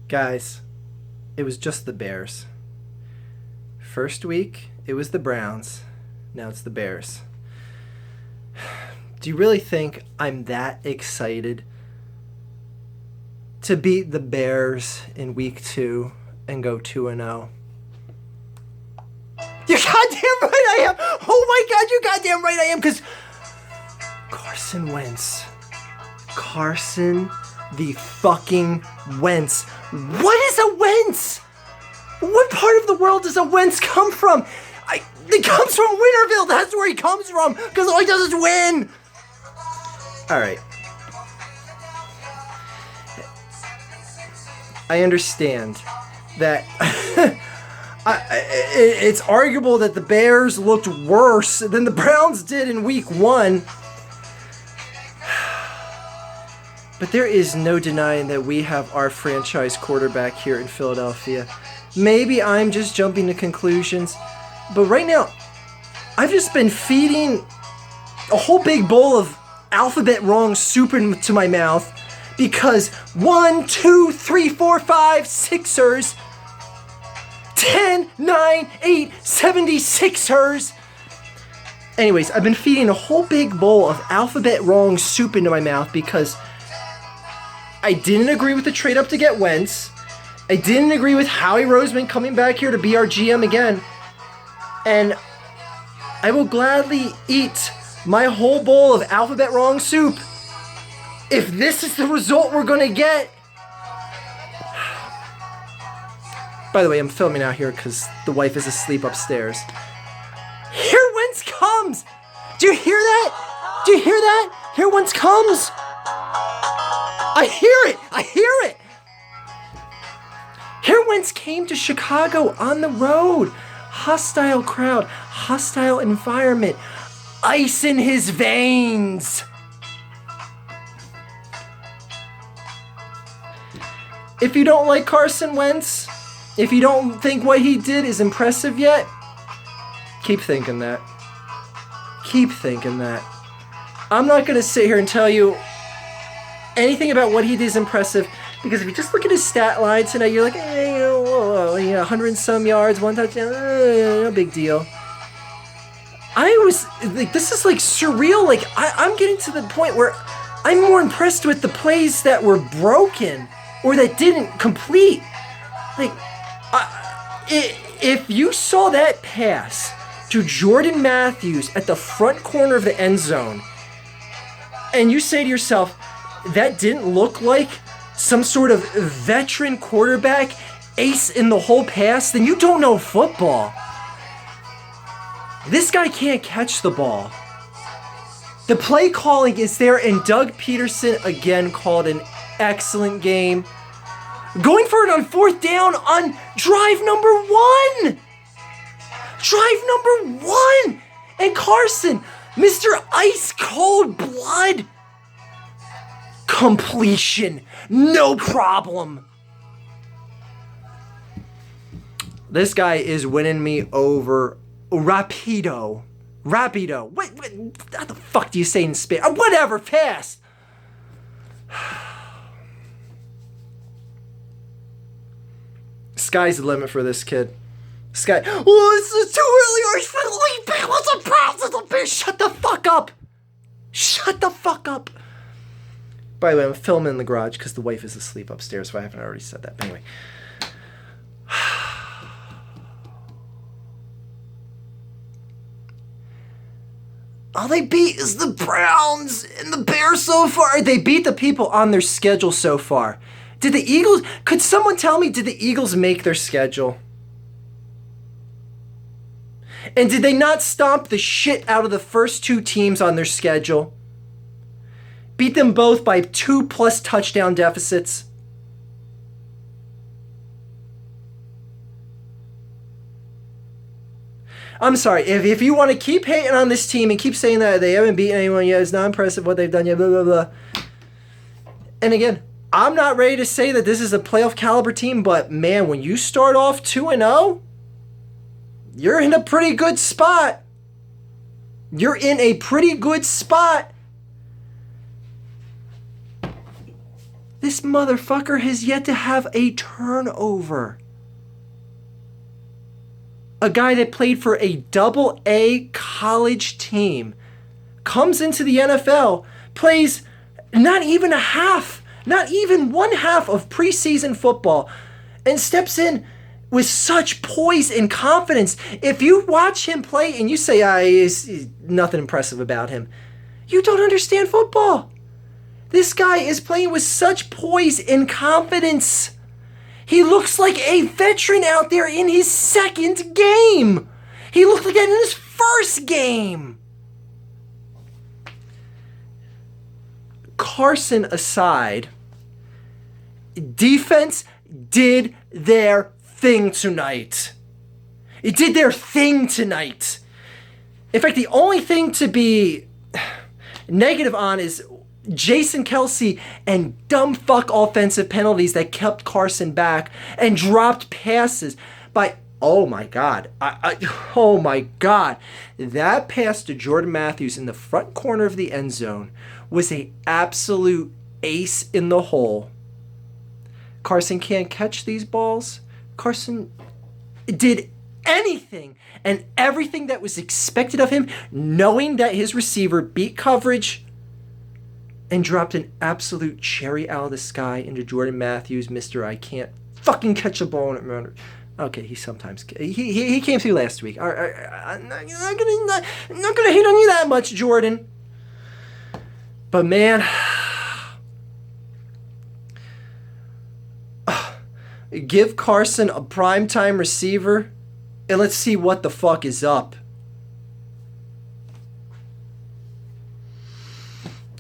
Guys, it was just the Bears. First week, it was the Browns. Now it's the Bears. Do you really think I'm that excited to beat the Bears in week 2 and go 2-0? You're goddamn right I am! Oh my god, you're goddamn right I am, because Carson Wentz. Carson the fucking Wentz. What is a Wentz? What part of the world does a Wentz come from? He comes from Winterville. That's where he comes from. Because all he does is win. All right. I understand that it's arguable that the Bears looked worse than the Browns did in week 1. But there is no denying that we have our franchise quarterback here in Philadelphia. Maybe I'm just jumping to conclusions, but right now, I've just been feeding a whole big bowl of alphabet wrong soup into my mouth because 1, 2, 3, 4, 5, Sixers, 10, 9, 8, 76ers. Anyways, I've been feeding a whole big bowl of alphabet wrong soup into my mouth because I didn't agree with the trade up to get Wentz. I didn't agree with Howie Roseman coming back here to be our GM again. And I will gladly eat my whole bowl of alphabet wrong soup if this is the result we're going to get. By the way, I'm filming out here because the wife is asleep upstairs. Here Wentz comes! Do you hear that? Do you hear that? Here Wentz comes! I hear it! I hear it! Here Wentz came to Chicago on the road. Hostile crowd, hostile environment, ice in his veins. If you don't like Carson Wentz, if you don't think what he did is impressive yet, keep thinking that. Keep thinking that. I'm not going to sit here and tell you anything about what he did is impressive, because if you just look at his stat line tonight, you're like, 100 and some yards, 1 touchdown, no big deal. I was like, this is like surreal. Like I'm getting to the point where I'm more impressed with the plays that were broken or that didn't complete. Like, if you saw that pass to Jordan Matthews at the front corner of the end zone, and you say to yourself, that didn't look like some sort of veteran quarterback ace in the whole pass, then you don't know football. This guy can't catch the ball. The play calling is there, and Doug Peterson again called an excellent game. Going for it on 4th down on drive number 1. Drive number 1. And Carson, Mr. Ice Cold Blood. Completion. No problem. This guy is winning me over rapido. What how the fuck do you say in Spanish? Whatever, pass. Sky's the limit for this kid. Sky. Oh, this is too early. What's a problem? Shut the fuck up. Shut the fuck up. By the way, I'm filming in the garage because the wife is asleep upstairs, so I haven't already said that. But anyway. All they beat is the Browns and the Bears so far. They beat the people on their schedule so far. Did the Eagles... Could someone tell me, did the Eagles make their schedule? And did they not stomp the shit out of the first 2 teams on their schedule? Beat them both by 2+ touchdown deficits. I'm sorry, if you want to keep hating on this team and keep saying that they haven't beaten anyone yet, it's not impressive what they've done yet, blah, blah, blah. And again, I'm not ready to say that this is a playoff caliber team, but man, when you start off 2-0, you're in a pretty good spot. You're in a pretty good spot. This motherfucker has yet to have a turnover. A guy that played for a double-A college team comes into the NFL, plays not even one half of preseason football, and steps in with such poise and confidence. If you watch him play and you say, he's nothing impressive about him, you don't understand football. This guy is playing with such poise and confidence. He looks like a veteran out there in his second game. He looked like that in his first game. Carson aside, defense did their thing tonight. It did their thing tonight. In fact, the only thing to be negative on is Jason Kelce and dumb fuck offensive penalties that kept Carson back and dropped passes by, oh my God. Oh my God. That pass to Jordan Matthews in the front corner of the end zone was an absolute ace in the hole. Carson can't catch these balls. Carson did anything and everything that was expected of him, knowing that his receiver beat coverage, and dropped an absolute cherry out of the sky into Jordan Matthews, Mr. I can't fucking catch a ball in it, man. Okay, he sometimes he came through last week. I'm not gonna hate on you that much, Jordan. But man, give Carson a primetime receiver, and let's see what the fuck is up.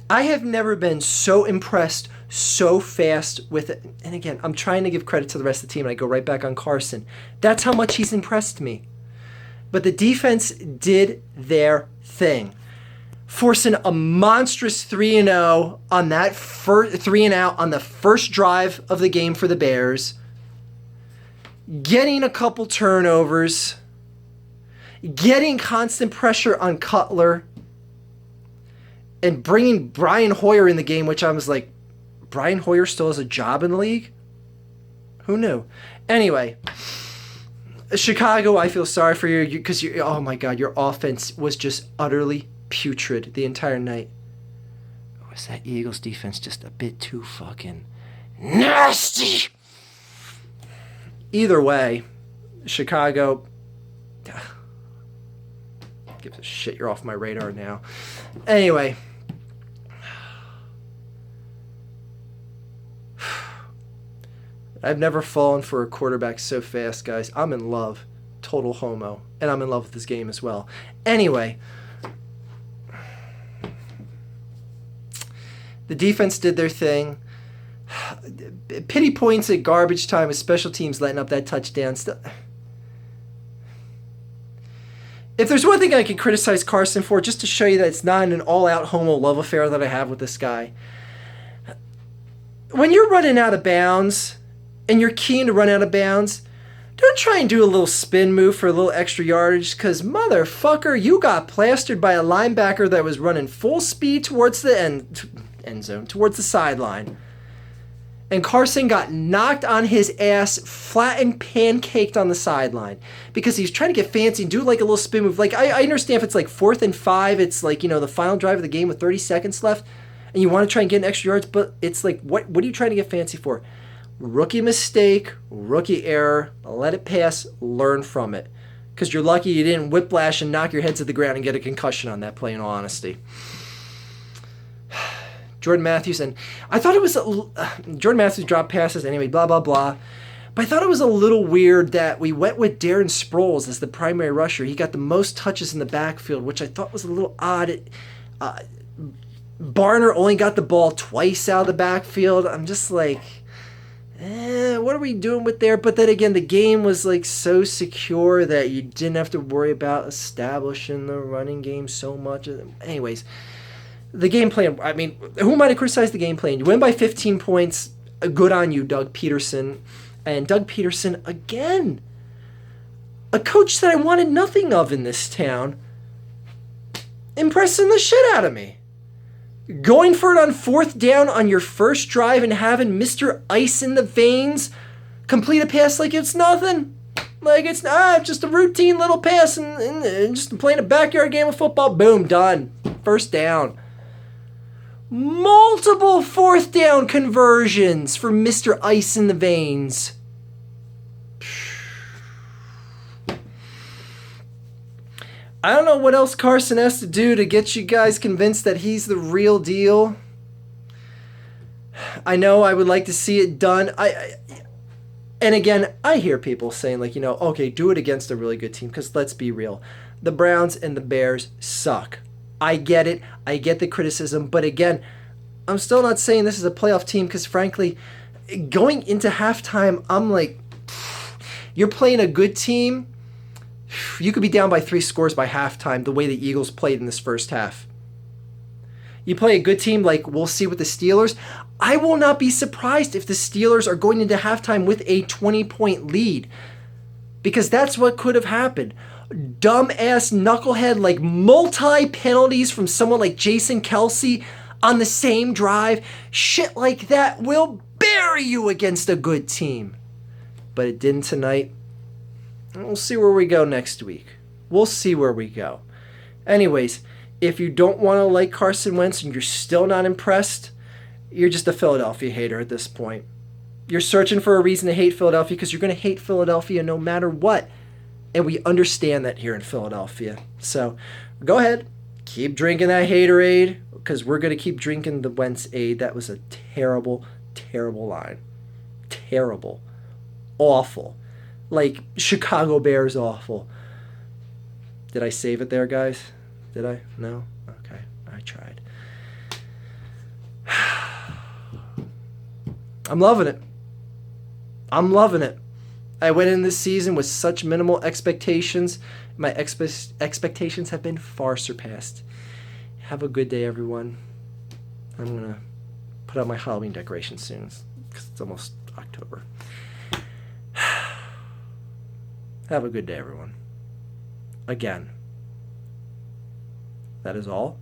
I have never been so impressed so fast with it. And again, I'm trying to give credit to the rest of the team, and I go right back on Carson. That's how much he's impressed me. But the defense did their thing, forcing a monstrous 3-0 on that 3 and out on the first drive of the game for the Bears, getting a couple turnovers, getting constant pressure on Cutler, and bringing Brian Hoyer in the game, which I was like, Brian Hoyer still has a job in the league? Who knew? Anyway, Chicago, I feel sorry for you because oh my God, your offense was just utterly putrid the entire night. Was that Eagles defense just a bit too fucking nasty? Either way, Chicago gives a shit. You're off my radar now. Anyway, I've never fallen for a quarterback so fast, guys. I'm in love. Total homo. And I'm in love with this game as well. Anyway, the defense did their thing. Pity points at garbage time with special teams letting up that touchdown. If there's one thing I can criticize Carson for, just to show you that it's not an all-out homo love affair that I have with this guy. When you're running out of bounds, and you're keen to run out of bounds, don't try and do a little spin move for a little extra yardage, because motherfucker, you got plastered by a linebacker that was running full speed towards the end zone, towards the sideline. And Carson got knocked on his ass, flat and pancaked on the sideline because he's trying to get fancy and do like a little spin move. Like, I understand if it's like 4th and 5, it's like, the final drive of the game with 30 seconds left, and you want to try and get an extra yards, but it's like, what are you trying to get fancy for? Rookie mistake, rookie error, let it pass, learn from it. Because you're lucky you didn't whiplash and knock your head to the ground and get a concussion on that play, in all honesty. Jordan Matthews, and I thought it was, Jordan Matthews dropped passes anyway, blah, blah, blah. But I thought it was a little weird that we went with Darren Sproles as the primary rusher. He got the most touches in the backfield, which I thought was a little odd. Barner only got the ball twice out of the backfield. I'm just like, what are we doing with there? But then again, the game was like so secure that you didn't have to worry about establishing the running game so much. Anyways, the game plan, I mean, who am I to criticize the game plan? You win by 15 points. Good on you, Doug Peterson. And Doug Peterson, again, a coach that I wanted nothing of in this town, impressing the shit out of me. Going for it on 4th down on your first drive and having Mr. Ice in the Veins complete a pass like it's nothing. Like it's just a routine little pass and just playing a backyard game of football. Boom, done. First down. Multiple 4th down conversions for Mr. Ice in the Veins. I don't know what else Carson has to do to get you guys convinced that he's the real deal. I know I would like to see it done. And again, I hear people saying like, okay, do it against a really good team, because let's be real. The Browns and the Bears suck. I get it. I get the criticism. But again, I'm still not saying this is a playoff team, because frankly, going into halftime, I'm like, you're playing a good team. You could be down by 3 scores by halftime the way the Eagles played in this first half. You play a good team like we'll see with the Steelers. I will not be surprised if the Steelers are going into halftime with a 20-point lead, because that's what could have happened. Dumbass knucklehead like multi-penalties from someone like Jason Kelsey on the same drive. Shit like that will bury you against a good team. But it didn't tonight. We'll see where we go next week. We'll see where we go. Anyways, if you don't want to like Carson Wentz and you're still not impressed, you're just a Philadelphia hater at this point. You're searching for a reason to hate Philadelphia, because you're going to hate Philadelphia no matter what. And we understand that here in Philadelphia. So go ahead, keep drinking that haterade, because we're going to keep drinking the Wentz aid. That was a terrible, terrible line. Terrible. Awful. Like Chicago Bears awful. Did I save it there, guys? Did I? No? Okay. I tried. I'm loving it. I'm loving it. I went in this season with such minimal expectations. My expectations have been far surpassed. Have a good day, everyone. I'm going to put out my Halloween decorations soon, because it's almost October. Have a good day, everyone. Again, that is all.